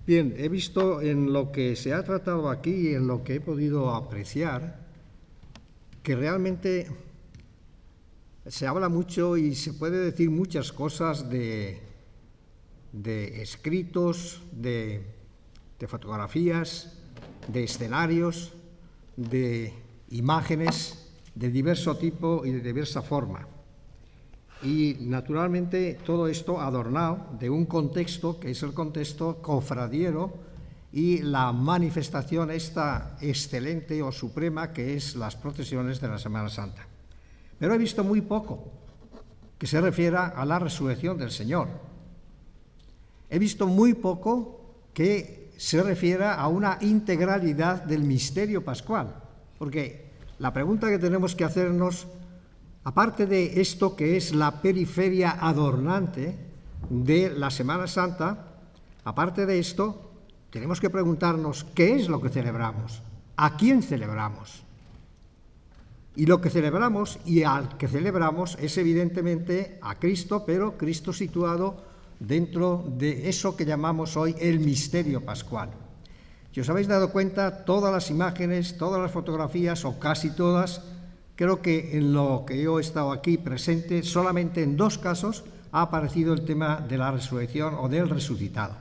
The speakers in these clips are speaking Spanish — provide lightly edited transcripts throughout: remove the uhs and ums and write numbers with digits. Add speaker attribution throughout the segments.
Speaker 1: Bien, he visto en lo que se ha tratado aquí y en lo que he podido apreciar que realmente se habla mucho y se puede decir muchas cosas de escritos, de fotografías, de escenarios, de imágenes de diverso tipo y de diversa forma. Y, naturalmente, todo esto adornado de un contexto que es el contexto cofradiero y la manifestación esta excelente o suprema que es las procesiones de la Semana Santa. Pero he visto muy poco que se refiera a la resurrección del Señor. He visto muy poco que se refiera a una integralidad del misterio pascual, porque la pregunta que tenemos que hacernos, aparte de esto que es la periferia adornante de la Semana Santa, aparte de esto, tenemos que preguntarnos qué es lo que celebramos, a quién celebramos. Y lo que celebramos y al que celebramos es evidentemente a Cristo, pero Cristo situado dentro de eso que llamamos hoy el misterio pascual. Si os habéis dado cuenta, todas las imágenes, todas las fotografías, o casi todas, creo que en lo que yo he estado aquí presente, solamente en 2 casos ha aparecido el tema de la resurrección o del resucitado.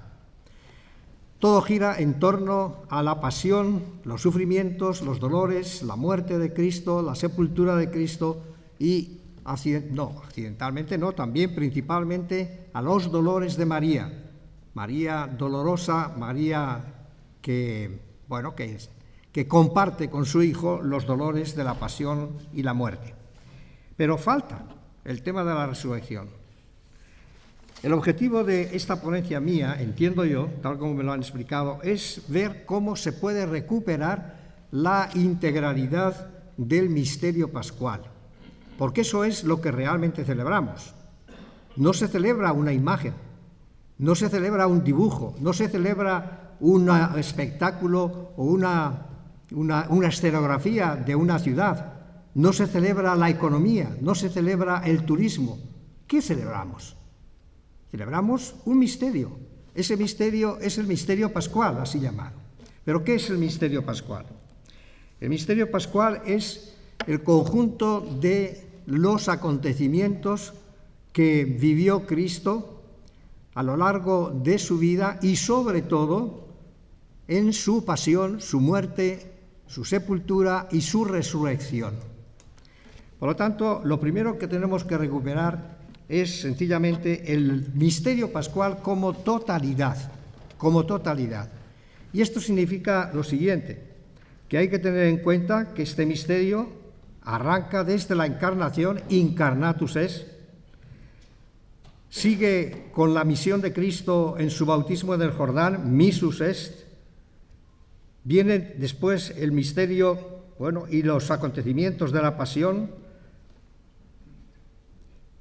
Speaker 1: Todo gira en torno a la pasión, los sufrimientos, los dolores, la muerte de Cristo, la sepultura de Cristo y, accidentalmente no, también principalmente a los dolores de María. María dolorosa, María que comparte con su Hijo los dolores de la pasión y la muerte. Pero falta el tema de la resurrección. El objetivo de esta ponencia mía, entiendo yo, tal como me lo han explicado, es ver cómo se puede recuperar la integralidad del misterio pascual, porque eso es lo que realmente celebramos. No se celebra una imagen, no se celebra un dibujo, no se celebra un espectáculo o una escenografía de una ciudad, no se celebra la economía, no se celebra el turismo. ¿Qué celebramos? Celebramos un misterio. Ese misterio es el misterio pascual, así llamado. ¿Pero qué es el misterio pascual? El misterio pascual es el conjunto de los acontecimientos que vivió Cristo a lo largo de su vida y, sobre todo, en su pasión, su muerte, su sepultura y su resurrección. Por lo tanto, lo primero que tenemos que recuperar es sencillamente el misterio pascual como totalidad. Y esto significa lo siguiente, que hay que tener en cuenta que este misterio arranca desde la encarnación, incarnatus es, sigue con la misión de Cristo en su bautismo en el Jordán, missus est, viene después el misterio, y los acontecimientos de la pasión,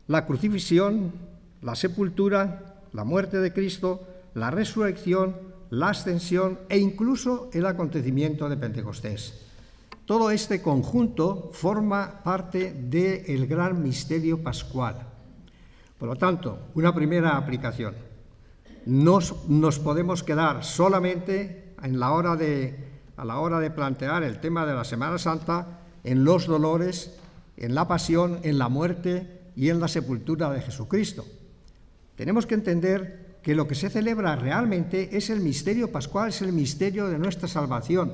Speaker 1: la crucifixión, la sepultura, la muerte de Cristo, la resurrección, la ascensión e incluso el acontecimiento de Pentecostés. Todo este conjunto forma parte del gran misterio pascual. Por lo tanto, una primera aplicación. No nos podemos quedar solamente a la hora de plantear el tema de la Semana Santa en los dolores, en la pasión, en la muerte y en la sepultura de Jesucristo. Tenemos que entender que lo que se celebra realmente es el misterio pascual, es el misterio de nuestra salvación.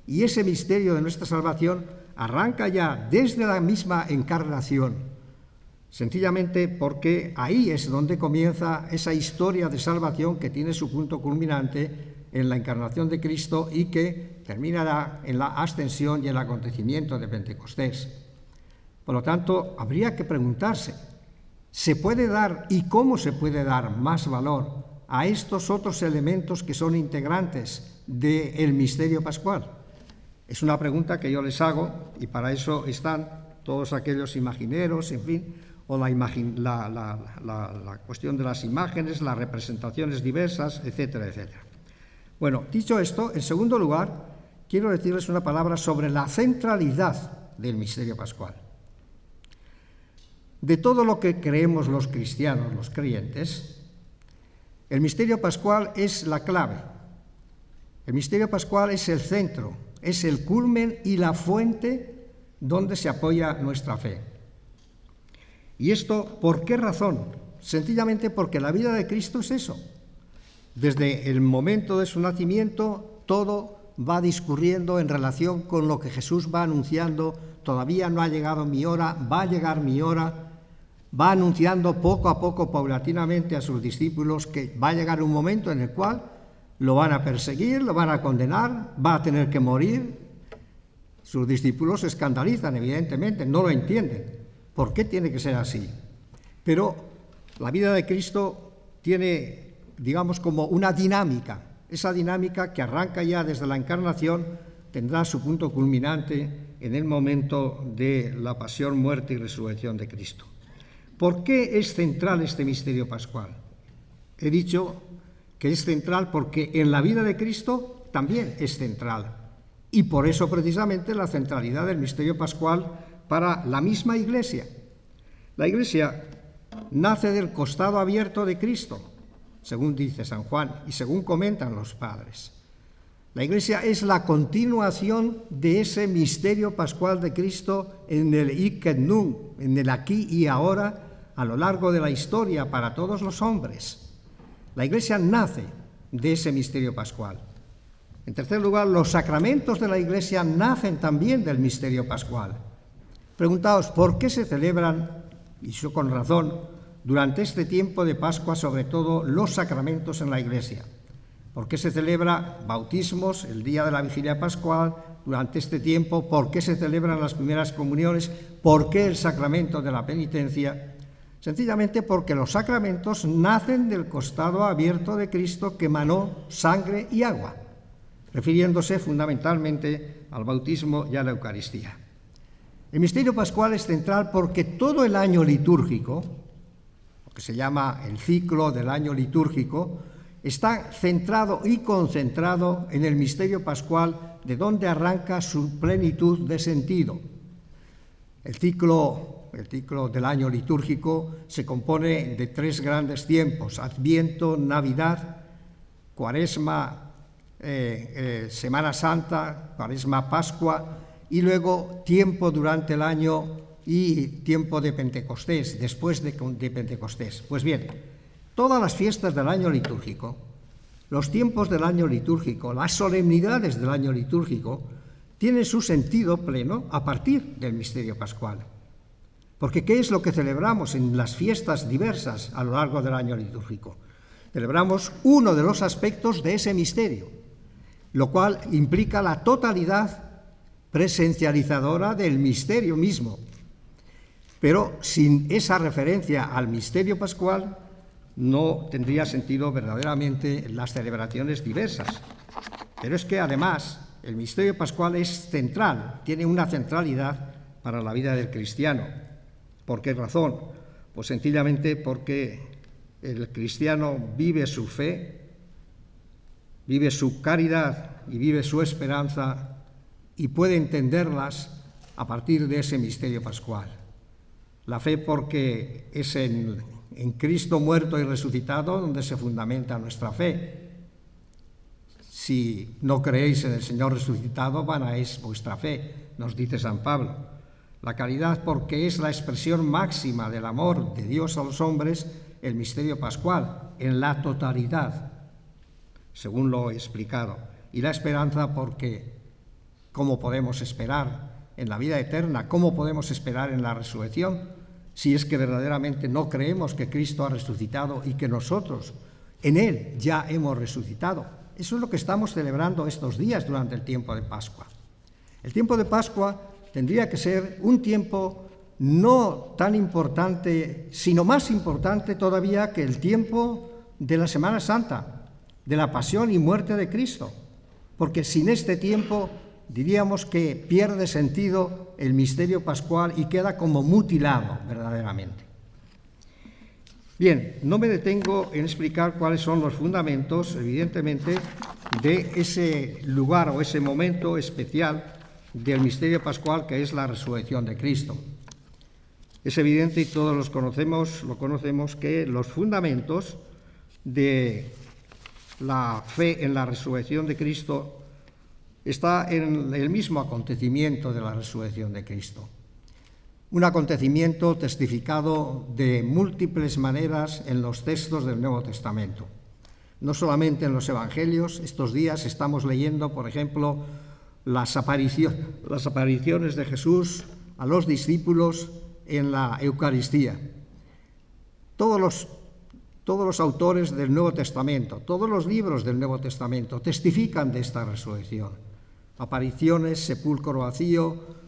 Speaker 1: Y ese misterio de nuestra salvación arranca ya desde la misma encarnación, sencillamente porque ahí es donde comienza esa historia de salvación que tiene su punto culminante en la encarnación de Cristo y que terminará en la ascensión y el acontecimiento de Pentecostés. Por lo tanto, habría que preguntarse, ¿se puede dar y cómo se puede dar más valor a estos otros elementos que son integrantes del misterio pascual? Es una pregunta que yo les hago y para eso están todos aquellos imagineros, en fin, o la cuestión de las imágenes, las representaciones diversas, etcétera, etcétera. Bueno, dicho esto, en segundo lugar, quiero decirles una palabra sobre la centralidad del misterio pascual. De todo lo que creemos los cristianos, los creyentes, el misterio pascual es la clave, El misterio pascual es el centro, es el culmen y la fuente donde se apoya nuestra fe. ¿Y esto por qué razón? Sencillamente porque la vida de Cristo es eso. Desde el momento de su nacimiento, todo va discurriendo en relación con lo que Jesús va anunciando. Todavía no ha llegado mi hora, va a llegar mi hora. Va anunciando poco a poco, paulatinamente a sus discípulos que va a llegar un momento en el cual lo van a perseguir, lo van a condenar, va a tener que morir. Sus discípulos se escandalizan, evidentemente, no lo entienden. ¿Por qué tiene que ser así? Pero la vida de Cristo tiene, digamos, como una dinámica. Esa dinámica que arranca ya desde la encarnación tendrá su punto culminante en el momento de la pasión, muerte y resurrección de Cristo. ¿Por qué es central este misterio pascual? He dicho que es central porque en la vida de Cristo también es central. Y por eso precisamente la centralidad del misterio pascual para la misma Iglesia. La Iglesia nace del costado abierto de Cristo, según dice San Juan y según comentan los padres. La Iglesia es la continuación de ese misterio pascual de Cristo en el hic et nunc, en el aquí y ahora, a lo largo de la historia para todos los hombres. La Iglesia nace de ese misterio pascual. En tercer lugar, los sacramentos de la Iglesia nacen también del misterio pascual. Preguntaos, ¿por qué se celebran, y eso con razón, durante este tiempo de Pascua, sobre todo los sacramentos en la Iglesia? ¿Por qué se celebra bautismos el día de la vigilia pascual durante este tiempo? ¿Por qué se celebran las primeras comuniones? ¿Por qué el sacramento de la penitencia? Sencillamente porque los sacramentos nacen del costado abierto de Cristo que emanó sangre y agua, refiriéndose fundamentalmente al bautismo y a la Eucaristía. El misterio pascual es central porque todo el año litúrgico, lo que se llama el ciclo del año litúrgico, está centrado y concentrado en el misterio pascual, de donde arranca su plenitud de sentido. El ciclo del año litúrgico se compone de 3 grandes tiempos: Adviento, Navidad, Cuaresma, Semana Santa, Cuaresma, Pascua, y luego tiempo durante el año y tiempo de Pentecostés, después de Pentecostés. Pues bien, todas las fiestas del año litúrgico, los tiempos del año litúrgico, las solemnidades del año litúrgico, tienen su sentido pleno a partir del misterio pascual. Porque ¿qué es lo que celebramos en las fiestas diversas a lo largo del año litúrgico? Celebramos uno de los aspectos de ese misterio, lo cual implica la totalidad presencializadora del misterio mismo. Pero sin esa referencia al misterio pascual no tendría sentido verdaderamente las celebraciones diversas. Pero es que además el misterio pascual es central, tiene una centralidad para la vida del cristiano. ¿Por qué razón? Pues sencillamente porque el cristiano vive su fe, vive su caridad y vive su esperanza y puede entenderlas a partir de ese misterio pascual. La fe porque es en Cristo muerto y resucitado donde se fundamenta nuestra fe. Si no creéis en el Señor resucitado, vana es vuestra fe, nos dice San Pablo. La caridad porque es la expresión máxima del amor de Dios a los hombres, el misterio pascual, en la totalidad, según lo he explicado. Y la esperanza porque, ¿cómo podemos esperar en la vida eterna? ¿Cómo podemos esperar en la resurrección? Si es que verdaderamente no creemos que Cristo ha resucitado y que nosotros en Él ya hemos resucitado. Eso es lo que estamos celebrando estos días durante el tiempo de Pascua. El tiempo de Pascua tendría que ser un tiempo no tan importante, sino más importante todavía que el tiempo de la Semana Santa, de la pasión y muerte de Cristo, porque sin este tiempo diríamos que pierde sentido el misterio pascual y queda como mutilado verdaderamente. Bien, no me detengo en explicar cuáles son los fundamentos, evidentemente, de ese lugar o ese momento especial del misterio pascual que es la resurrección de Cristo. Es evidente y todos lo conocemos que los fundamentos de la fe en la resurrección de Cristo está en el mismo acontecimiento de la resurrección de Cristo. Un acontecimiento testificado de múltiples maneras en los textos del Nuevo Testamento. No solamente en los Evangelios, estos días estamos leyendo, por ejemplo, las apariciones de Jesús a los discípulos en la Eucaristía. Todos los autores del Nuevo Testamento, todos los libros del Nuevo Testamento testifican de esta resurrección. Apariciones, sepulcro vacío,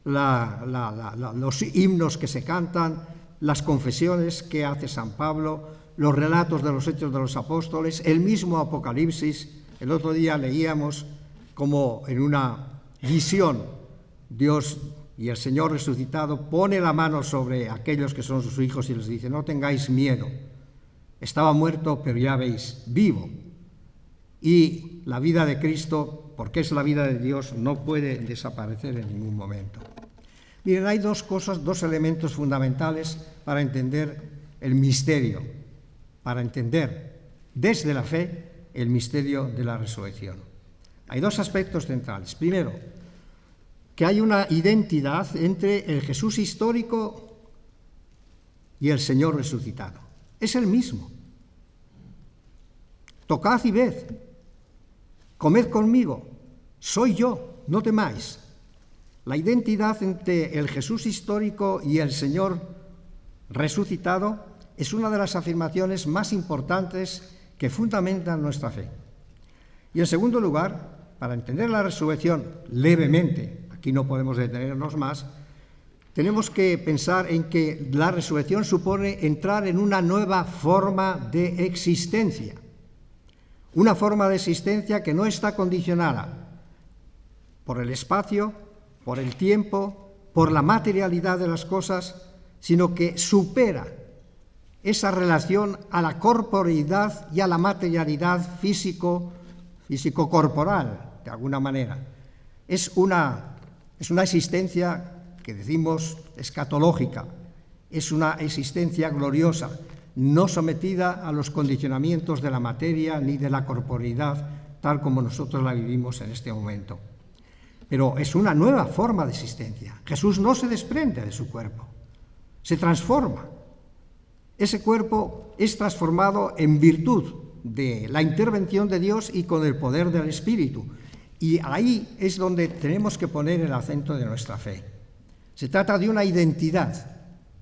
Speaker 1: los himnos que se cantan, las confesiones que hace San Pablo, los relatos de los Hechos de los Apóstoles, el mismo Apocalipsis. El otro día leíamos como en una visión Dios y el Señor resucitado pone la mano sobre aquellos que son sus hijos y les dice: no tengáis miedo, estaba muerto pero ya veis, vivo. Y la vida de Cristo, porque es la vida de Dios, no puede desaparecer en ningún momento. Miren, hay dos elementos fundamentales para entender el misterio, para entender desde la fe el misterio de la resurrección. Hay dos aspectos centrales. Primero, que hay una identidad entre el Jesús histórico y el Señor resucitado. Es el mismo. Tocad y ved, comed conmigo, soy yo, no temáis. La identidad entre el Jesús histórico y el Señor resucitado es una de las afirmaciones más importantes que fundamentan nuestra fe. Y en segundo lugar, para entender la resurrección levemente, aquí no podemos detenernos más, tenemos que pensar en que la resurrección supone entrar en una nueva forma de existencia. Una forma de existencia que no está condicionada por el espacio, por el tiempo, por la materialidad de las cosas, sino que supera esa relación a la corporeidad y a la materialidad físico-corporal, de alguna manera. Es una existencia que decimos escatológica, es una existencia gloriosa, no sometida a los condicionamientos de la materia ni de la corporeidad, tal como nosotros la vivimos en este momento. Pero es una nueva forma de existencia. Jesús no se desprende de su cuerpo, se transforma. Ese cuerpo es transformado en virtud de la intervención de Dios y con el poder del Espíritu. Y ahí es donde tenemos que poner el acento de nuestra fe. Se trata de una identidad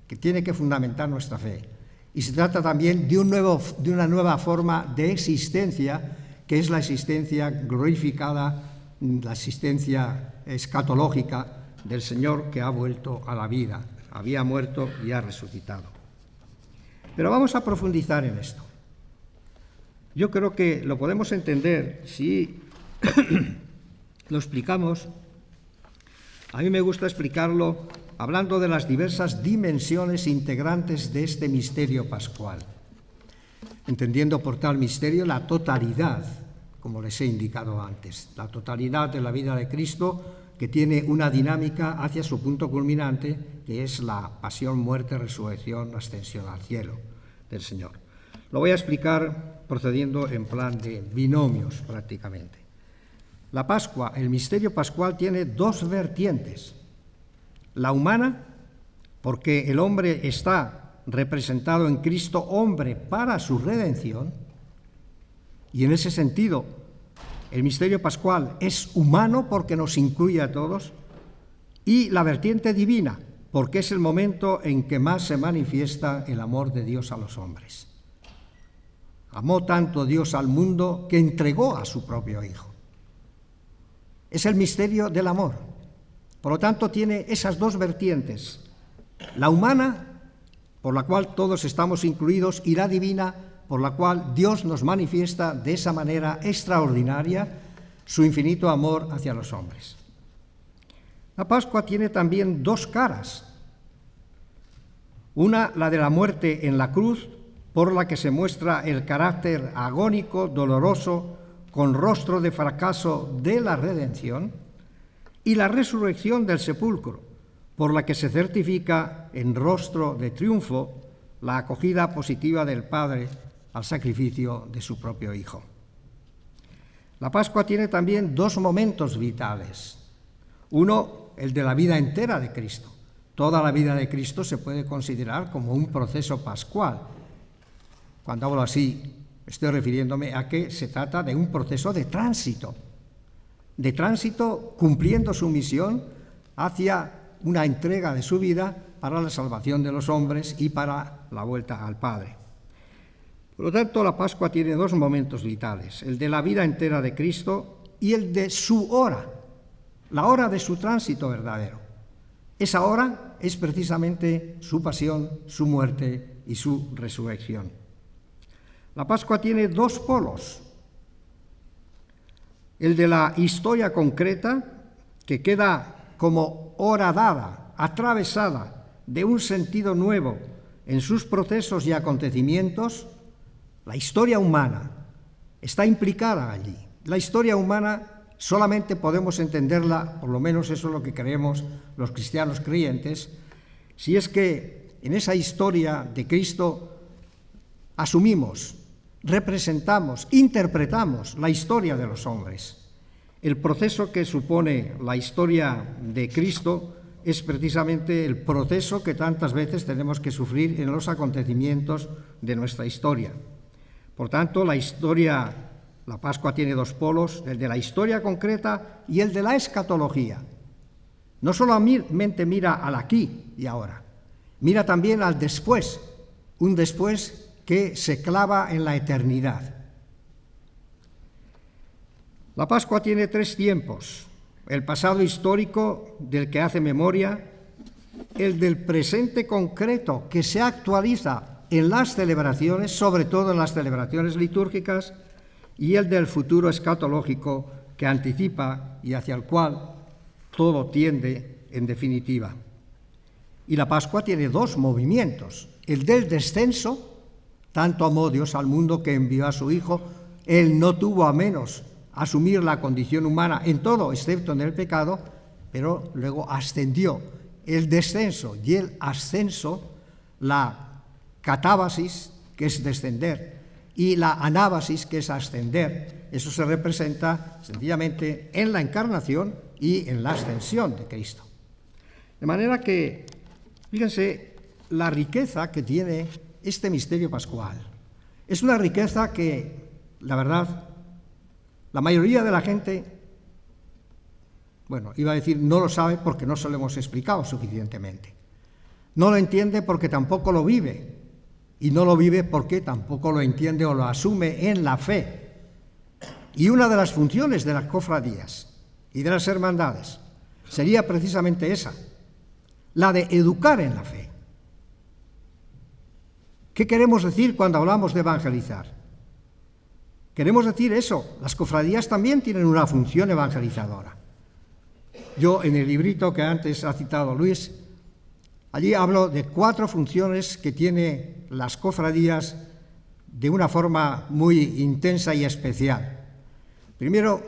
Speaker 1: que tiene que fundamentar nuestra fe. Y se trata también de una nueva forma de existencia, que es la existencia glorificada, la existencia escatológica del Señor que ha vuelto a la vida. Había muerto y ha resucitado. Pero vamos a profundizar en esto. Yo creo que lo podemos entender si lo explicamos. A mí me gusta explicarlo hablando de las diversas dimensiones integrantes de este misterio pascual, entendiendo por tal misterio la totalidad, como les he indicado antes, la totalidad de la vida de Cristo, que tiene una dinámica hacia su punto culminante, que es la pasión, muerte, resurrección, ascensión al cielo del Señor. Lo voy a explicar procediendo en plan de binomios prácticamente. La Pascua, el misterio pascual, tiene dos vertientes. La humana, porque el hombre está representado en Cristo hombre para su redención, y en ese sentido el misterio pascual es humano porque nos incluye a todos, y la vertiente divina, porque es el momento en que más se manifiesta el amor de Dios a los hombres. Amó tanto Dios al mundo que entregó a su propio Hijo. Es el misterio del amor. Por lo tanto, tiene esas dos vertientes, la humana, por la cual todos estamos incluidos, y la divina, por la cual Dios nos manifiesta de esa manera extraordinaria su infinito amor hacia los hombres. La Pascua tiene también dos caras. Una, la de la muerte en la cruz, por la que se muestra el carácter agónico, doloroso, con rostro de fracaso de la redención, y la resurrección del sepulcro, por la que se certifica en rostro de triunfo la acogida positiva del Padre al sacrificio de su propio Hijo. La Pascua tiene también dos momentos vitales. Uno, el de la vida entera de Cristo. Toda la vida de Cristo se puede considerar como un proceso pascual. Cuando hablo así, estoy refiriéndome a que se trata de un proceso de tránsito cumpliendo su misión hacia una entrega de su vida para la salvación de los hombres y para la vuelta al Padre. Por lo tanto, la Pascua tiene dos momentos vitales, el de la vida entera de Cristo y el de su hora, la hora de su tránsito verdadero. Esa hora es precisamente su pasión, su muerte y su resurrección. La Pascua tiene dos polos, el de la historia concreta, que queda como horadada, atravesada de un sentido nuevo en sus procesos y acontecimientos. La historia humana está implicada allí. La historia humana solamente podemos entenderla, por lo menos eso es lo que creemos los cristianos creyentes, si es que en esa historia de Cristo asumimos, representamos, interpretamos la historia de los hombres. El proceso que supone la historia de Cristo es precisamente el proceso que tantas veces tenemos que sufrir en los acontecimientos de nuestra historia. Por tanto, la Pascua tiene dos polos, el de la historia concreta y el de la escatología. No solamente mira al aquí y ahora, mira también al después, un después que se clava en la eternidad. La Pascua tiene tres tiempos: el pasado histórico del que hace memoria, el del presente concreto que se actualiza en las celebraciones, sobre todo en las celebraciones litúrgicas, y el del futuro escatológico que anticipa y hacia el cual todo tiende en definitiva. Y la Pascua tiene dos movimientos: el del descenso. Tanto amó Dios al mundo que envió a su Hijo. Él no tuvo a menos asumir la condición humana en todo, excepto en el pecado, pero luego ascendió. El descenso y el ascenso, la catábasis, que es descender, y la anábasis, que es ascender, eso se representa sencillamente en la encarnación y en la ascensión de Cristo. De manera que, fíjense, la riqueza que tiene este misterio pascual es una riqueza que, la verdad, la mayoría de la gente, iba a decir no lo sabe porque no se lo hemos explicado suficientemente. No lo entiende porque tampoco lo vive, y no lo vive porque tampoco lo entiende o lo asume en la fe. Y una de las funciones de las cofradías y de las hermandades sería precisamente esa, la de educar en la fe. ¿Qué queremos decir cuando hablamos de evangelizar? Queremos decir eso, las cofradías también tienen una función evangelizadora. Yo, en el librito que antes ha citado Luis, allí hablo de 4 funciones que tienen las cofradías de una forma muy intensa y especial. Primero,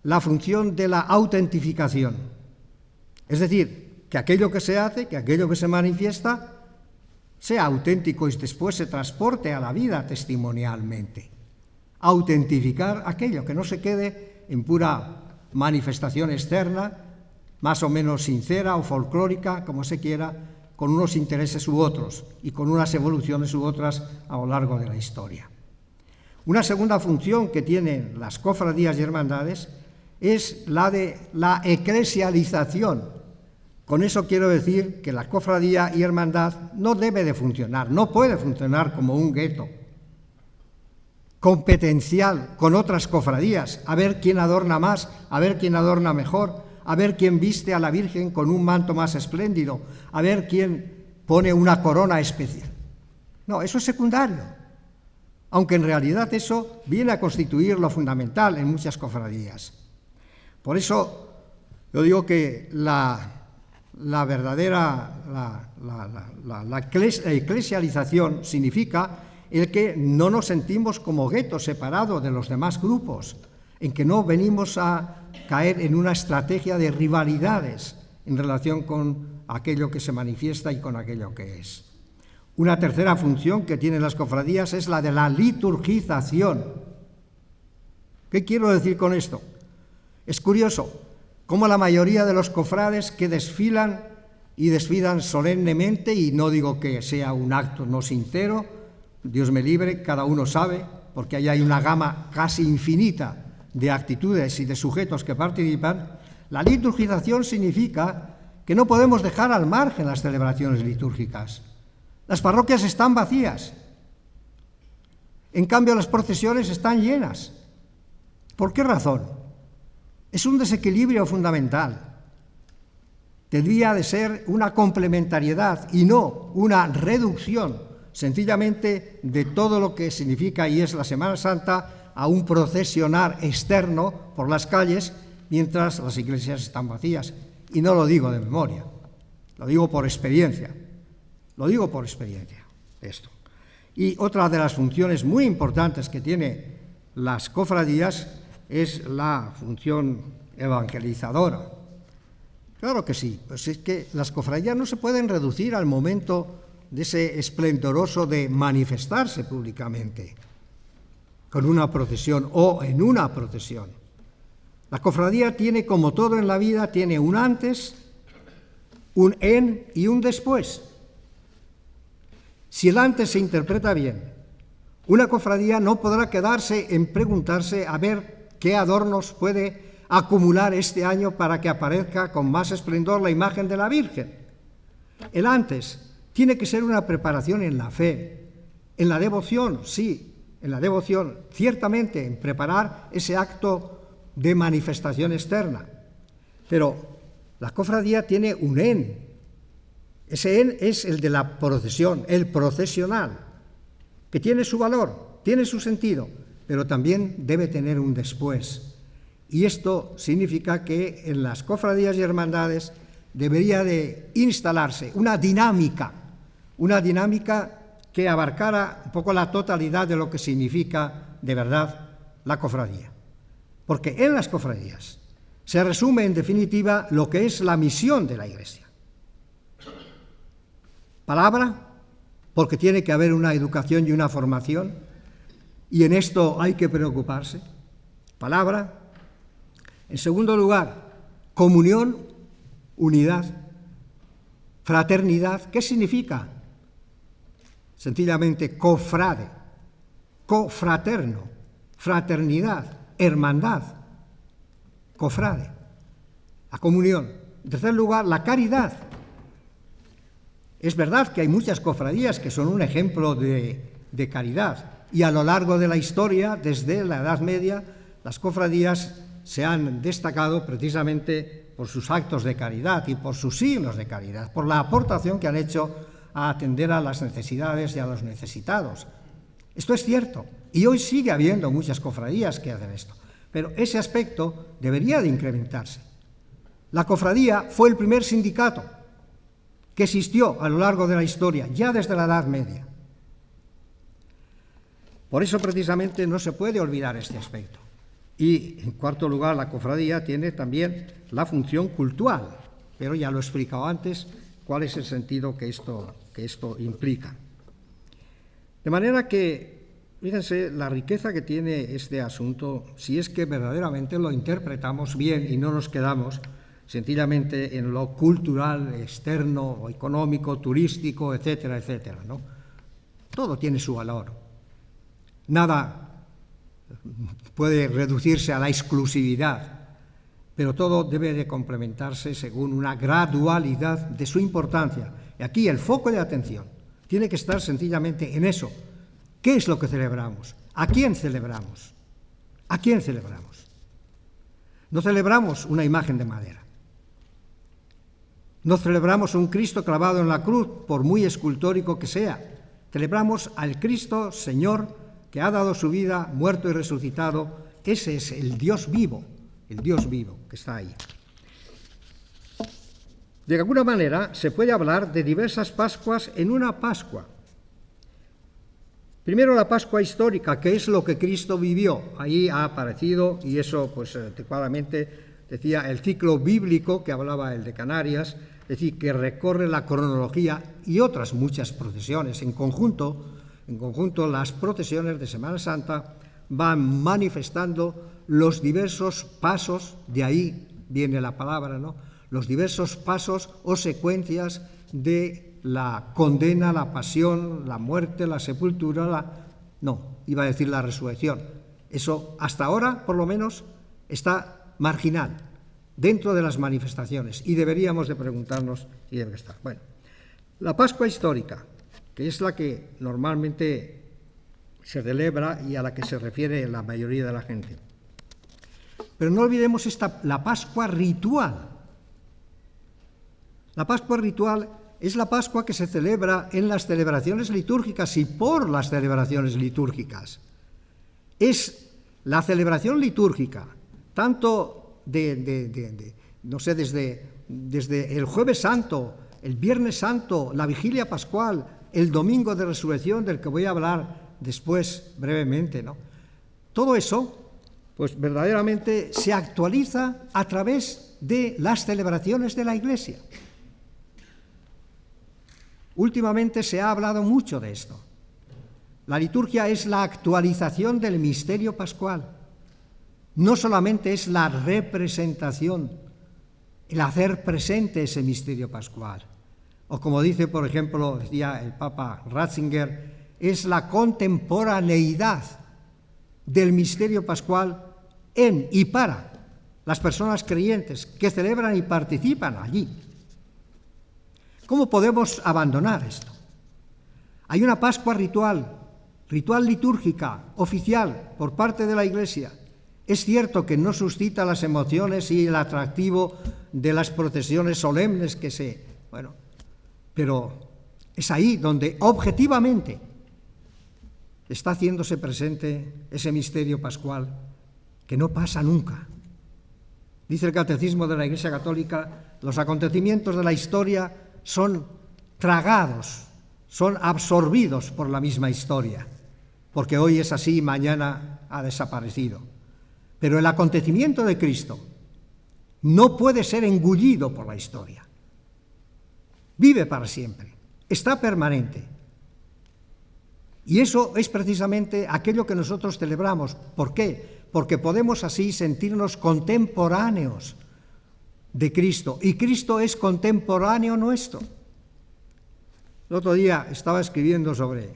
Speaker 1: la función de la autentificación, es decir, que aquello que se hace, que aquello que se manifiesta, sea auténtico y después se transporte a la vida testimonialmente. Autentificar aquello, que no se quede en pura manifestación externa, más o menos sincera o folclórica, como se quiera, con unos intereses u otros y con unas evoluciones u otras a lo largo de la historia. Una segunda función que tienen las cofradías y hermandades es la de la eclesialización. Con eso quiero decir que la cofradía y hermandad no debe de funcionar, no puede funcionar como un gueto competencial con otras cofradías, a ver quién adorna más, a ver quién adorna mejor, a ver quién viste a la Virgen con un manto más espléndido, a ver quién pone una corona especial. No, eso es secundario, aunque en realidad eso viene a constituir lo fundamental en muchas cofradías. Por eso yo digo que la verdadera eclesialización significa el que no nos sentimos como gueto separado de los demás grupos, en que no venimos a caer en una estrategia de rivalidades en relación con aquello que se manifiesta y con aquello que es. Una tercera función que tienen las cofradías es la de la liturgización. ¿Qué quiero decir con esto? Es curioso cómo la mayoría de los cofrades que desfilan y desfilan solemnemente, y no digo que sea un acto no sincero, Dios me libre, cada uno sabe, porque ahí hay una gama casi infinita de actitudes y de sujetos que participan, la liturgización significa que no podemos dejar al margen las celebraciones litúrgicas. Las parroquias están vacías. En cambio, las procesiones están llenas. ¿Por qué razón? Es un desequilibrio fundamental. Tendría de ser una complementariedad y no una reducción, sencillamente, de todo lo que significa y es la Semana Santa a un procesionar externo por las calles mientras las iglesias están vacías. Y no lo digo de memoria, lo digo por experiencia. Lo digo por experiencia, esto. Y otra de las funciones muy importantes que tiene las cofradías es la función evangelizadora. Claro que sí, pues es que las cofradías no se pueden reducir al momento de ese esplendoroso de manifestarse públicamente con una procesión o en una procesión. La cofradía tiene, como todo en la vida, tiene un antes, un en y un después. Si el antes se interpreta bien, una cofradía no podrá quedarse en preguntarse a ver qué adornos puede acumular este año para que aparezca con más esplendor la imagen de la Virgen. El antes tiene que ser una preparación en la fe, en la devoción, sí, en la devoción, ciertamente en preparar ese acto de manifestación externa. Pero la cofradía tiene un en. Ese en es el de la procesión, el procesional, que tiene su valor, tiene su sentido, pero también debe tener un después. Y esto significa que en las cofradías y hermandades debería de instalarse una dinámica que abarcara un poco la totalidad de lo que significa de verdad la cofradía. Porque en las cofradías se resume en definitiva lo que es la misión de la Iglesia. Palabra, porque tiene que haber una educación y una formación, y en esto hay que preocuparse. Palabra. En segundo lugar, comunión, unidad, fraternidad. ¿Qué significa? Sencillamente cofrade, cofraterno, fraternidad, hermandad, cofrade, la comunión. En tercer lugar, la caridad. Es verdad que hay muchas cofradías que son un ejemplo de caridad, y a lo largo de la historia, desde la Edad Media, las cofradías se han destacado precisamente por sus actos de caridad y por sus signos de caridad, por la aportación que han hecho a atender a las necesidades y a los necesitados. Esto es cierto, y hoy sigue habiendo muchas cofradías que hacen esto, pero ese aspecto debería de incrementarse. La cofradía fue el primer sindicato que existió a lo largo de la historia, ya desde la Edad Media. Por eso, precisamente, no se puede olvidar este aspecto. Y, en cuarto lugar, la cofradía tiene también la función cultural, pero ya lo he explicado antes cuál es el sentido que esto implica. De manera que, fíjense, la riqueza que tiene este asunto, si es que verdaderamente lo interpretamos bien y no nos quedamos sencillamente en lo cultural, externo, o económico, turístico, etcétera, etcétera, ¿no? Todo tiene su valor. Nada puede reducirse a la exclusividad, pero todo debe de complementarse según una gradualidad de su importancia. Y aquí el foco de atención tiene que estar sencillamente en eso. ¿Qué es lo que celebramos? ¿A quién celebramos? ¿A quién celebramos? No celebramos una imagen de madera. No celebramos un Cristo clavado en la cruz, por muy escultórico que sea. Celebramos al Cristo Señor que ha dado su vida, muerto y resucitado. Ese es el Dios vivo que está ahí. De alguna manera se puede hablar de diversas Pascuas en una Pascua. Primero la Pascua histórica, que es lo que Cristo vivió. Ahí ha aparecido, y eso pues adecuadamente decía el ciclo bíblico que hablaba el de Canarias, es decir, que recorre la cronología y otras muchas procesiones. En conjunto las procesiones de Semana Santa van manifestando los diversos pasos, de ahí viene la palabra, ¿no? Los diversos pasos o secuencias de la condena, la pasión, la muerte, la sepultura, iba a decir la resurrección. Eso hasta ahora, por lo menos, está marginal dentro de las manifestaciones y deberíamos de preguntarnos y debe estar. Bueno, la Pascua histórica, que es la que normalmente se celebra y a la que se refiere la mayoría de la gente. Pero no olvidemos la Pascua ritual. La Pascua ritual es la Pascua que se celebra en las celebraciones litúrgicas y por las celebraciones litúrgicas. Es la celebración litúrgica, tanto desde el Jueves Santo, el Viernes Santo, la Vigilia Pascual, el Domingo de Resurrección, del que voy a hablar después brevemente, ¿no? Todo eso, pues verdaderamente se actualiza a través de las celebraciones de la Iglesia. Últimamente se ha hablado mucho de esto. La liturgia es la actualización del misterio pascual. No solamente es la representación, el hacer presente ese misterio pascual. O como dice, por ejemplo, decía el Papa Ratzinger, es la contemporaneidad del misterio pascual en y para las personas creyentes que celebran y participan allí. ¿Cómo podemos abandonar esto? Hay una Pascua ritual litúrgica, oficial, por parte de la Iglesia. Es cierto que no suscita las emociones y el atractivo de las procesiones solemnes pero es ahí donde objetivamente está haciéndose presente ese misterio pascual que no pasa nunca. Dice el Catecismo de la Iglesia Católica, los acontecimientos de la historia son tragados, son absorbidos por la misma historia, porque hoy es así y mañana ha desaparecido. Pero el acontecimiento de Cristo no puede ser engullido por la historia. Vive para siempre, está permanente. Y eso es precisamente aquello que nosotros celebramos. ¿Por qué? Porque podemos así sentirnos contemporáneos de Cristo, y Cristo es contemporáneo nuestro. El otro día estaba escribiendo sobre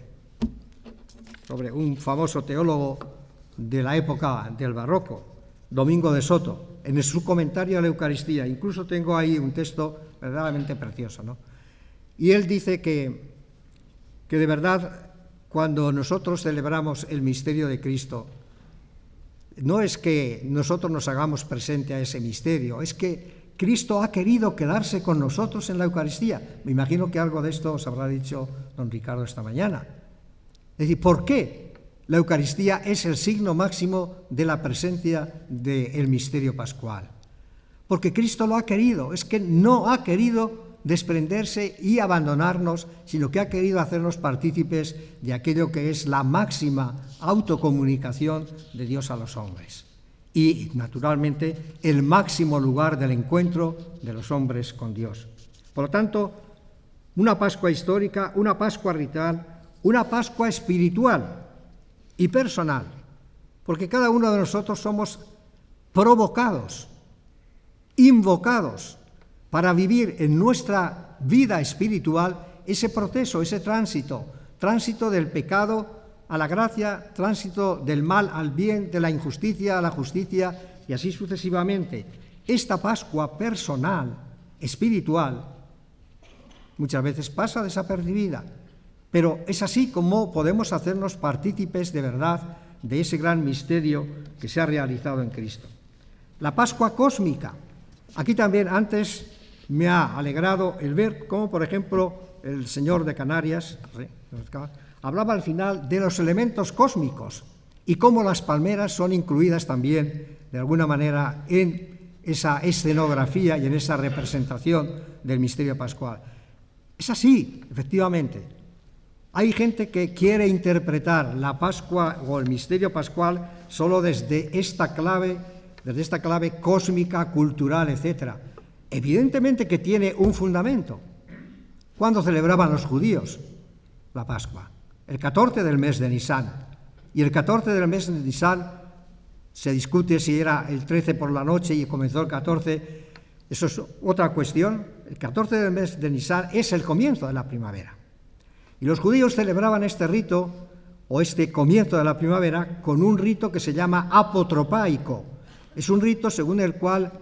Speaker 1: un famoso teólogo de la época del Barroco, Domingo de Soto, en su comentario a la Eucaristía. Incluso tengo ahí un texto verdaderamente precioso, ¿no? Y él dice que de verdad, cuando nosotros celebramos el misterio de Cristo, no es que nosotros nos hagamos presente a ese misterio, es que Cristo ha querido quedarse con nosotros en la Eucaristía. Me imagino que algo de esto os habrá dicho don Ricardo esta mañana. Es decir, ¿por qué la Eucaristía es el signo máximo de la presencia del misterio pascual? Porque Cristo lo ha querido, es que no ha querido desprenderse y abandonarnos, sino que ha querido hacernos partícipes de aquello que es la máxima autocomunicación de Dios a los hombres. Y, naturalmente, el máximo lugar del encuentro de los hombres con Dios. Por lo tanto, una Pascua histórica, una Pascua ritual, una Pascua espiritual y personal, porque cada uno de nosotros somos provocados, invocados, para vivir en nuestra vida espiritual ese proceso, ese tránsito del pecado a la gracia, tránsito del mal al bien, de la injusticia a la justicia, y así sucesivamente. Esta Pascua personal, espiritual, muchas veces pasa desapercibida, pero es así como podemos hacernos partícipes de verdad de ese gran misterio que se ha realizado en Cristo. La Pascua cósmica. Aquí también antes me ha alegrado el ver cómo, por ejemplo, el señor de Canarias hablaba al final de los elementos cósmicos y cómo las palmeras son incluidas también, de alguna manera, en esa escenografía y en esa representación del misterio pascual. Es así, efectivamente. Hay gente que quiere interpretar la Pascua o el misterio pascual solo desde esta clave cósmica, cultural, etc. Evidentemente que tiene un fundamento. ¿Cuándo celebraban los judíos la Pascua? El 14 del mes de Nisán. Y el 14 del mes de Nisan, se discute si era el 13 por la noche y comenzó el 14, eso es otra cuestión. El 14 del mes de Nisan es el comienzo de la primavera. Y los judíos celebraban este rito, o este comienzo de la primavera, con un rito que se llama apotropaico. Es un rito según el cual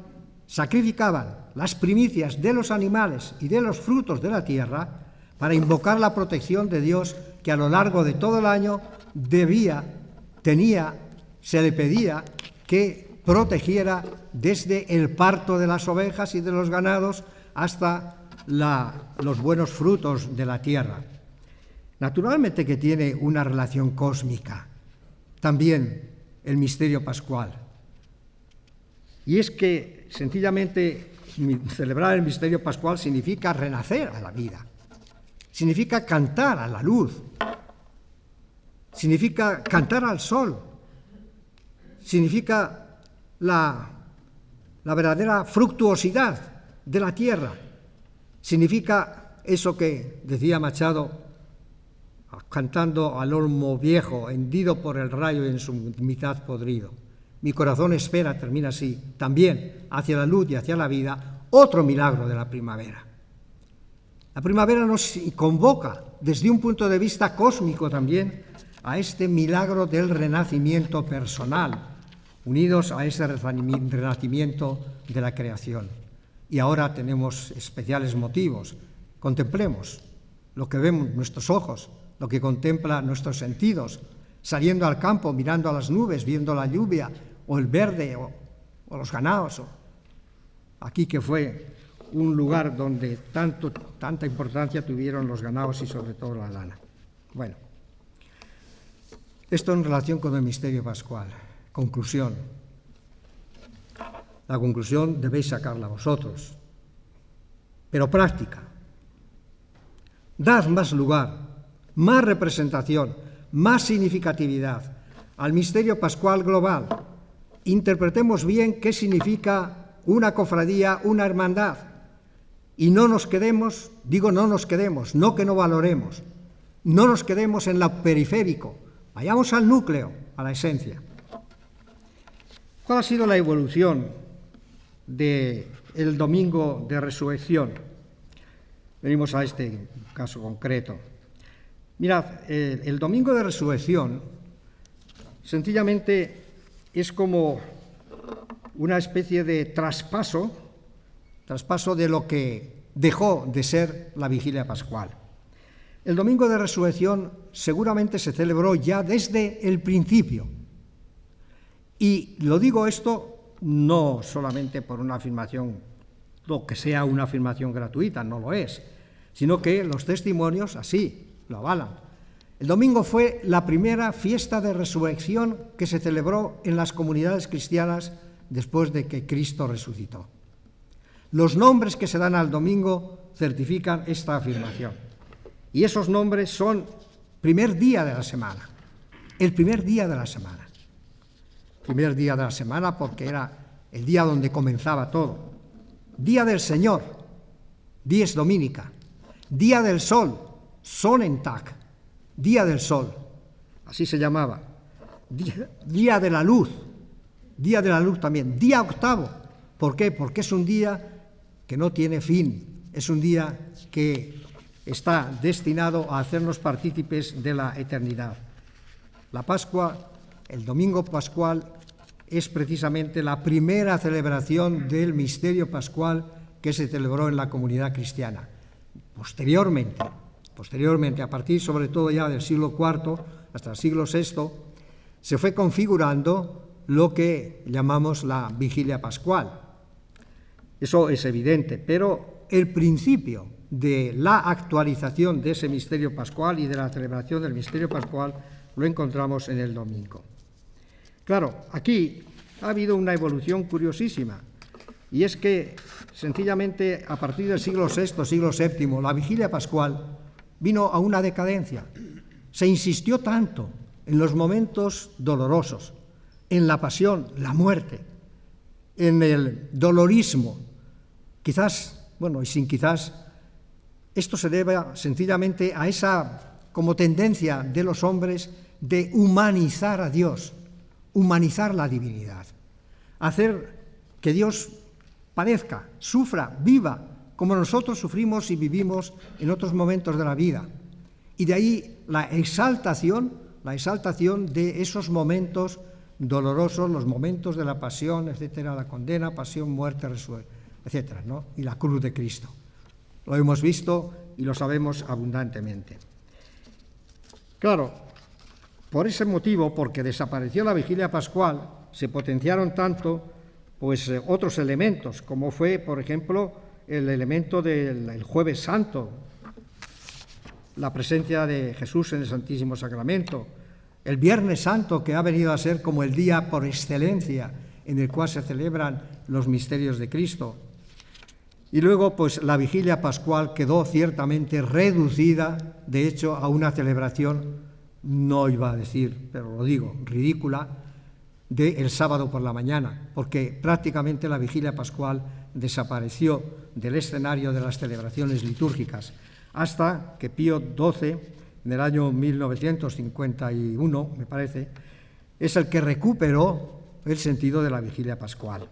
Speaker 1: sacrificaban las primicias de los animales y de los frutos de la tierra para invocar la protección de Dios, que a lo largo de todo el año se le pedía que protegiera desde el parto de las ovejas y de los ganados hasta los buenos frutos de la tierra. Naturalmente que tiene una relación cósmica, también el misterio pascual. Y es que sencillamente celebrar el misterio pascual significa renacer a la vida, significa cantar a la luz, significa cantar al sol, significa la verdadera fructuosidad de la tierra, significa eso que decía Machado, cantando al olmo viejo, hendido por el rayo y en su mitad podrido. Mi corazón espera, termina así, también hacia la luz y hacia la vida, otro milagro de la primavera. La primavera nos convoca desde un punto de vista cósmico también a este milagro del renacimiento personal, unidos a ese renacimiento de la creación. Y ahora tenemos especiales motivos. Contemplemos lo que ven nuestros ojos, lo que contemplan nuestros sentidos, saliendo al campo, mirando a las nubes, viendo la lluvia, o el verde, o los ganados. Aquí que fue un lugar donde tanta importancia tuvieron los ganados y sobre todo la lana. Bueno, esto en relación con el misterio pascual. Conclusión. La conclusión debéis sacarla vosotros, pero práctica. Dad más lugar, más representación, más significatividad al misterio pascual global. Interpretemos bien qué significa una cofradía, una hermandad, y no nos quedemos, no que no valoremos, no nos quedemos en lo periférico, vayamos al núcleo, a la esencia. ¿Cuál ha sido la evolución del domingo de resurrección? Venimos a este caso concreto. Mirad, el domingo de resurrección sencillamente es como una especie de traspaso de lo que dejó de ser la vigilia pascual. El domingo de resurrección seguramente se celebró ya desde el principio. Y lo digo esto no solamente por una afirmación, lo que sea una afirmación gratuita, no lo es, sino que los testimonios así lo avalan. El domingo fue la primera fiesta de resurrección que se celebró en las comunidades cristianas después de que Cristo resucitó. Los nombres que se dan al domingo certifican esta afirmación. Y esos nombres son primer día de la semana, el primer día de la semana. Primer día de la semana porque era el día donde comenzaba todo. Día del Señor, dies dominica. Día del sol, Sonnentag, día del sol, así se llamaba. Día de la luz también. Día octavo, ¿por qué? Porque es un día que no tiene fin, es un día que está destinado a hacernos partícipes de la eternidad. La Pascua, el domingo pascual, es precisamente la primera celebración del misterio pascual que se celebró en la comunidad cristiana. Posteriormente, a partir sobre todo ya del siglo IV hasta el siglo VI, se fue configurando lo que llamamos la vigilia pascual. Eso es evidente, pero el principio de la actualización de ese misterio pascual y de la celebración del misterio pascual lo encontramos en el domingo. Claro, aquí ha habido una evolución curiosísima, y es que sencillamente a partir del siglo VI, siglo VII, la vigilia pascual vino a una decadencia. Se insistió tanto en los momentos dolorosos, en la pasión, la muerte, en el dolorismo. Esto se debe sencillamente a esa como tendencia de los hombres de humanizar a Dios, humanizar la divinidad, hacer que Dios padezca, sufra, viva, como nosotros sufrimos y vivimos en otros momentos de la vida. Y de ahí la exaltación de esos momentos dolorosos, los momentos de la pasión, etcétera, la condena, pasión, muerte, resurrección, etcétera, ¿no? Y la cruz de Cristo. Lo hemos visto y lo sabemos abundantemente. Claro, por ese motivo, porque desapareció la vigilia pascual, se potenciaron tanto otros elementos, como fue, por ejemplo, el elemento del Jueves Santo, la presencia de Jesús en el Santísimo Sacramento, el Viernes Santo, que ha venido a ser como el día por excelencia en el cual se celebran los misterios de Cristo. Y luego, la vigilia pascual quedó ciertamente reducida, de hecho, a una celebración, no iba a decir, pero lo digo, ridícula, del sábado por la mañana, porque prácticamente la vigilia pascual desapareció del escenario de las celebraciones litúrgicas, hasta que Pío XII, en el año 1951, me parece, es el que recuperó el sentido de la vigilia pascual.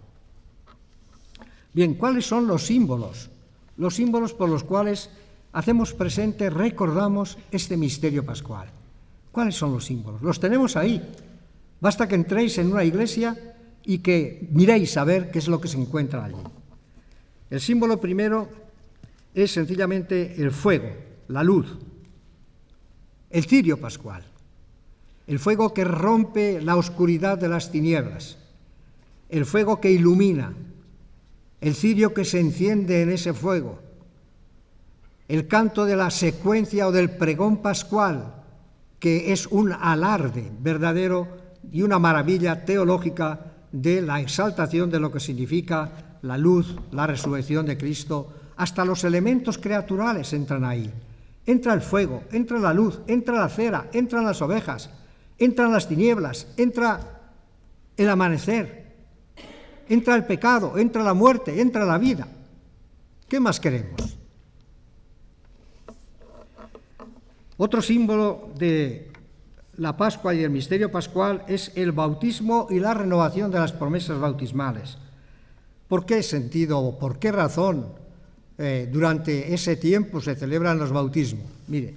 Speaker 1: Bien, ¿cuáles son los símbolos? Los símbolos por los cuales hacemos presente, recordamos este misterio pascual. ¿Cuáles son los símbolos? Los tenemos ahí. Basta que entréis en una iglesia y que miréis a ver qué es lo que se encuentra allí. El símbolo primero es sencillamente el fuego, la luz, el cirio pascual, el fuego que rompe la oscuridad de las tinieblas, el fuego que ilumina, el cirio que se enciende en ese fuego, el canto de la secuencia o del pregón pascual, que es un alarde verdadero y una maravilla teológica de la exaltación de lo que significa la luz, la resurrección de Cristo. Hasta los elementos creaturales entran ahí. Entra el fuego, entra la luz, entra la cera, entran las ovejas, entran las tinieblas, entra el amanecer, entra el pecado, entra la muerte, entra la vida. ¿Qué más queremos? Otro símbolo de la Pascua y el misterio pascual es el bautismo y la renovación de las promesas bautismales. ¿Por qué sentido o por qué razón durante ese tiempo se celebran los bautismos? Mire,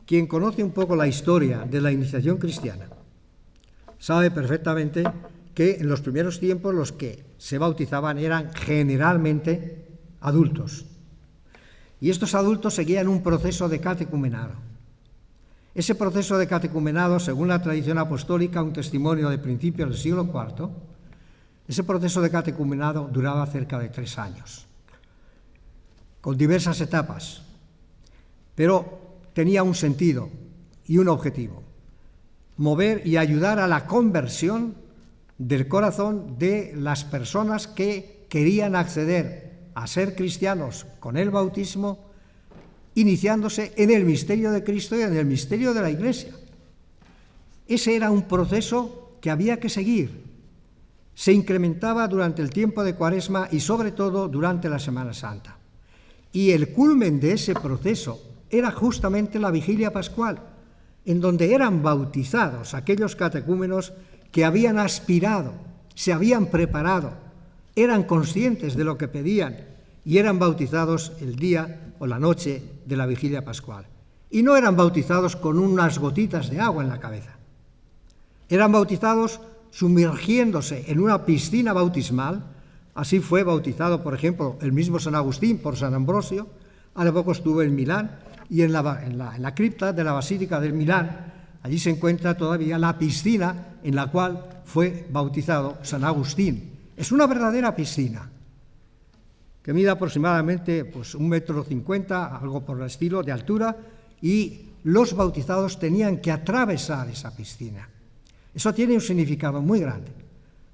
Speaker 1: quien conoce un poco la historia de la iniciación cristiana sabe perfectamente que en los primeros tiempos los que se bautizaban eran generalmente adultos. Y estos adultos seguían un proceso de catecumenado. Ese proceso de catecumenado, según la tradición apostólica, un testimonio de principios del siglo IV, ese proceso de catecumenado duraba cerca de 3 años, con diversas etapas, pero tenía un sentido y un objetivo: mover y ayudar a la conversión del corazón de las personas que querían acceder a ser cristianos con el bautismo, iniciándose en el misterio de Cristo y en el misterio de la Iglesia. Ese era un proceso que había que seguir. Se incrementaba durante el tiempo de Cuaresma y sobre todo durante la Semana Santa. Y el culmen de ese proceso era justamente la vigilia pascual, en donde eran bautizados aquellos catecúmenos que habían aspirado, se habían preparado, eran conscientes de lo que pedían y eran bautizados el día o la noche de la vigilia pascual. Y no eran bautizados con unas gotitas de agua en la cabeza. Eran bautizados sumergiéndose en una piscina bautismal. Así fue bautizado, por ejemplo, el mismo San Agustín por San Ambrosio. Hace poco estuve en Milán y en la cripta de la Basílica del Milán, allí se encuentra todavía la piscina en la cual fue bautizado San Agustín. Es una verdadera piscina que mide aproximadamente 1,50 metros, algo por el estilo, de altura, y los bautizados tenían que atravesar esa piscina. Eso tiene un significado muy grande.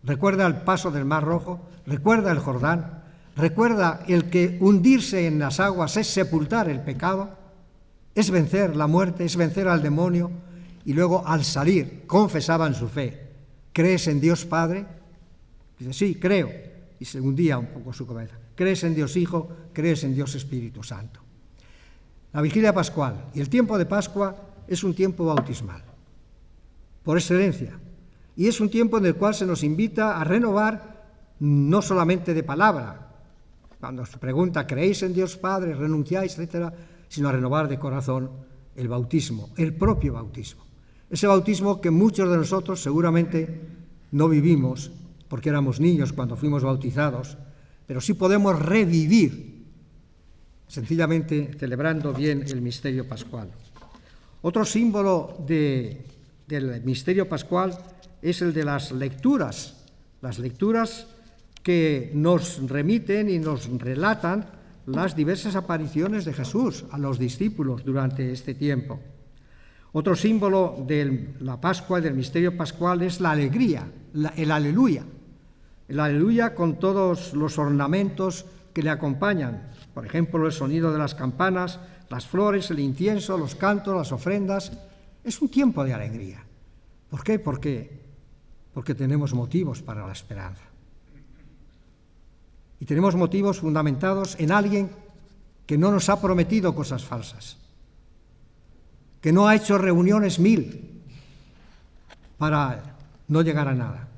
Speaker 1: Recuerda el paso del Mar Rojo, recuerda el Jordán, recuerda el que hundirse en las aguas es sepultar el pecado, es vencer la muerte, es vencer al demonio, y luego al salir confesaban su fe. ¿Crees en Dios Padre? Dice, sí, creo. Y se hundía un poco su cabeza. ¿Crees en Dios Hijo? ¿Crees en Dios Espíritu Santo? La vigilia pascual y el tiempo de Pascua es un tiempo bautismal. por excelencia. Y es un tiempo en el cual se nos invita a renovar no solamente de palabra, cuando se pregunta, ¿creéis en Dios Padre, renunciáis, etcétera?, sino a renovar de corazón el bautismo, el propio bautismo. Ese bautismo que muchos de nosotros seguramente no vivimos porque éramos niños cuando fuimos bautizados, pero sí podemos revivir, sencillamente celebrando bien el misterio pascual. Otro símbolo del misterio pascual es el de las lecturas que nos remiten y nos relatan las diversas apariciones de Jesús a los discípulos durante este tiempo. Otro símbolo de la Pascua y del misterio pascual es la alegría, el aleluya. El aleluya con todos los ornamentos que le acompañan. Por ejemplo, el sonido de las campanas, las flores, el incienso, los cantos, las ofrendas. Es un tiempo de alegría. ¿Por qué? Porque tenemos motivos para la esperanza. Y tenemos motivos fundamentados en alguien que no nos ha prometido cosas falsas, que no ha hecho reuniones 1000 para no llegar a nada.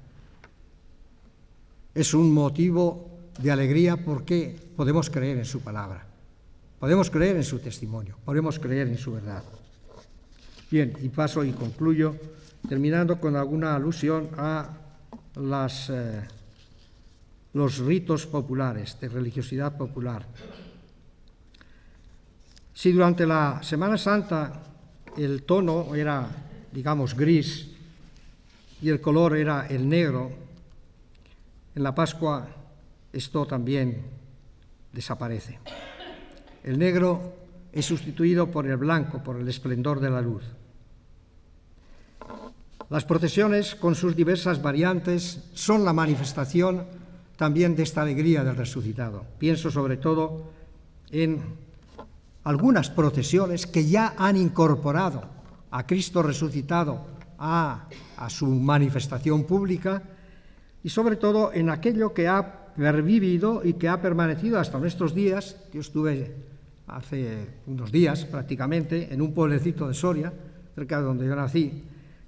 Speaker 1: Es un motivo de alegría porque podemos creer en su palabra, podemos creer en su testimonio, podemos creer en su verdad. Bien, y paso y concluyo terminando con alguna alusión a los ritos populares, de religiosidad popular. Si durante la Semana Santa el tono era, digamos, gris y el color era el negro, en la Pascua esto también desaparece. El negro es sustituido por el blanco, por el esplendor de la luz. Las procesiones, con sus diversas variantes, son la manifestación también de esta alegría del resucitado. Pienso sobre todo en algunas procesiones que ya han incorporado a Cristo resucitado a su manifestación pública y sobre todo en aquello que ha pervivido y que ha permanecido hasta nuestros días. Yo estuve hace unos días prácticamente en un pueblecito de Soria, cerca de donde yo nací,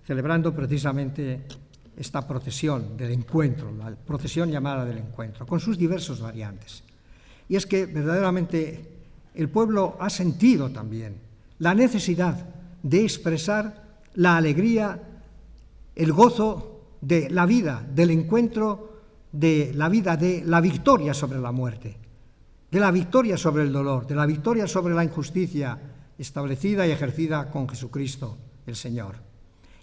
Speaker 1: celebrando precisamente esta procesión del encuentro, la procesión llamada del encuentro, con sus diversas variantes. Y es que verdaderamente el pueblo ha sentido también la necesidad de expresar la alegría, el gozo de la vida, del encuentro de la vida, de la victoria sobre la muerte, de la victoria sobre el dolor, de la victoria sobre la injusticia establecida y ejercida con Jesucristo, el Señor.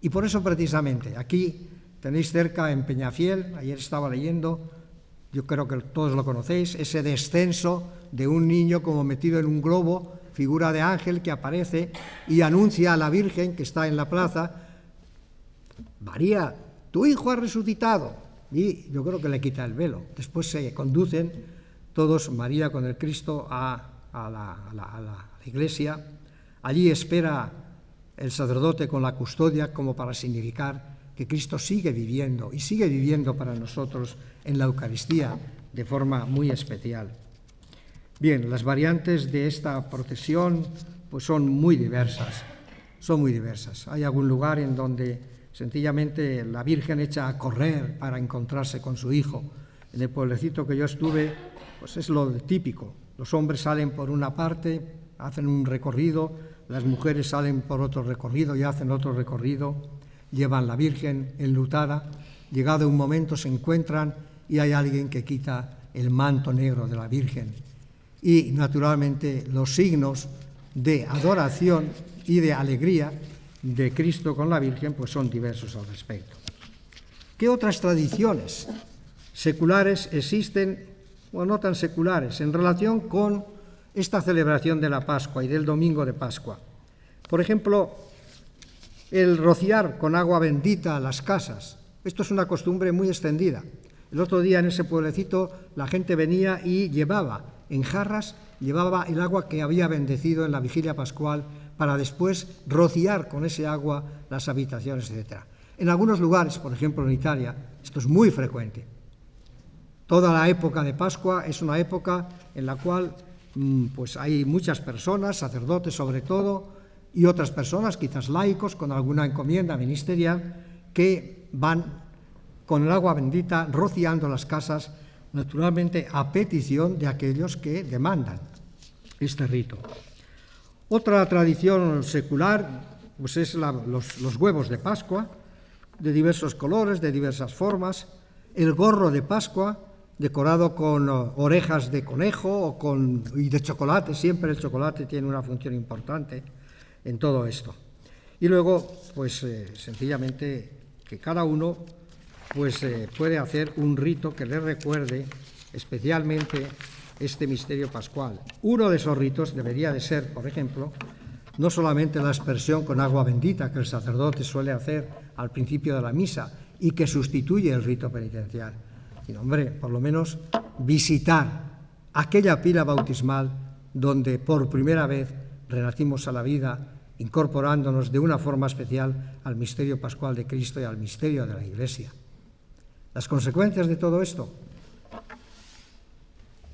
Speaker 1: Y por eso precisamente aquí tenéis cerca en Peñafiel, ayer estaba leyendo, yo creo que todos lo conocéis, ese descenso de un niño como metido en un globo, figura de ángel que aparece y anuncia a la Virgen que está en la plaza: María, tu hijo ha resucitado. Y yo creo que le quita el velo. Después se conducen todos, María con el Cristo, a la iglesia. Allí espera el sacerdote con la custodia como para significar que Cristo sigue viviendo y sigue viviendo para nosotros en la Eucaristía de forma muy especial. Bien, las variantes de esta procesión pues son muy diversas. Hay algún lugar en donde sencillamente la Virgen echa a correr para encontrarse con su hijo. En el pueblecito que yo estuve, pues es lo típico. Los hombres salen por una parte, hacen un recorrido, las mujeres salen por otro recorrido y hacen otro recorrido, llevan la Virgen enlutada, llegado un momento se encuentran y hay alguien que quita el manto negro de la Virgen. Y naturalmente los signos de adoración y de alegría de Cristo con la Virgen pues son diversos al respecto. ¿Qué otras tradiciones seculares existen, o no tan seculares, en relación con esta celebración de la Pascua y del Domingo de Pascua? Por ejemplo, el rociar con agua bendita las casas. Esto es una costumbre muy extendida. El otro día en ese pueblecito la gente venía y llevaba en jarras, llevaba el agua que había bendecido en la vigilia pascual para después rociar con ese agua las habitaciones, etc. En algunos lugares, por ejemplo en Italia, esto es muy frecuente. Toda la época de Pascua es una época en la cual pues hay muchas personas, sacerdotes sobre todo, y otras personas, quizás laicos, con alguna encomienda ministerial, que van con el agua bendita rociando las casas, naturalmente a petición de aquellos que demandan este rito. Otra tradición secular pues es los huevos de Pascua, de diversos colores, de diversas formas, el gorro de Pascua, decorado con orejas de conejo y de chocolate. Siempre el chocolate tiene una función importante en todo esto. Y luego, pues sencillamente que cada uno puede hacer un rito que le recuerde especialmente este misterio pascual. Uno de esos ritos debería de ser, por ejemplo, no solamente la aspersión con agua bendita que el sacerdote suele hacer al principio de la misa y que sustituye el rito penitencial, sino, hombre, por lo menos visitar aquella pila bautismal donde por primera vez renacimos a la vida, incorporándonos de una forma especial al misterio pascual de Cristo y al misterio de la Iglesia. Las consecuencias de todo esto,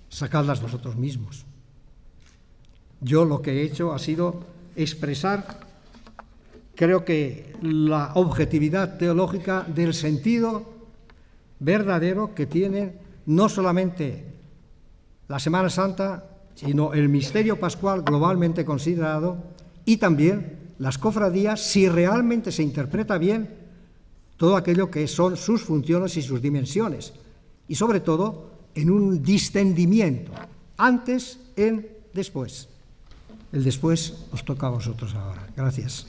Speaker 1: sacadlas vosotros mismos. Yo lo que he hecho ha sido expresar, creo que, la objetividad teológica del sentido verdadero que tiene no solamente la Semana Santa, sino el misterio pascual globalmente considerado, y también las cofradías, si realmente se interpreta bien todo aquello que son sus funciones y sus dimensiones, y sobre todo en un distendimiento, antes, en, después. El después os toca a vosotros ahora. Gracias.